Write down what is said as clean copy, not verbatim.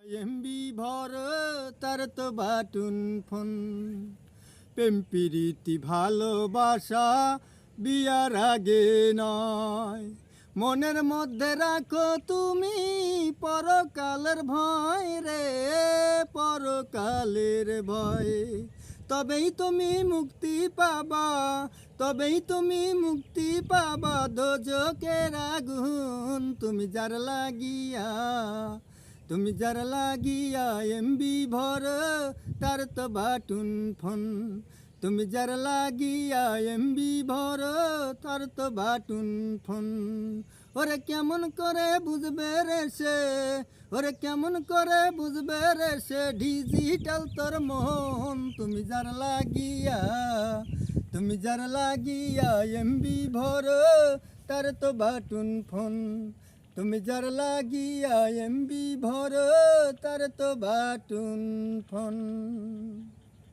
MB ভর তার তো বাটুন ফোন প্রেম প্রীতি ভালোবাসা বিয়ার আগে নয়। মনের মধ্যে রাখো তুমি পরকালের ভয় রে, পরকালের ভয়। তবেই তুমি মুক্তি পাবা, তবেই তুমি মুক্তি পাবা দোজকের আগুন। তুমি যার লাগিয়া, তুমি যার লাগিয়া এমবি ভর তার তো বাটুন ফোন। তুমি যার লাগিয়া এমবি ভর তার তো বাটুন ফোন। ওরে কেমন করে বুঝবে রে সে, ওরে কেমন করে বুঝবে রে সে ডিজিটাল তোর মন। তুমি যার লাগিয়া, তুমি যার লাগিয়া এমবি ভর তার তো বাটুন ফোন। তুমি যার লাগিয়া এমবি ভর তার তো বাটুন ফোন।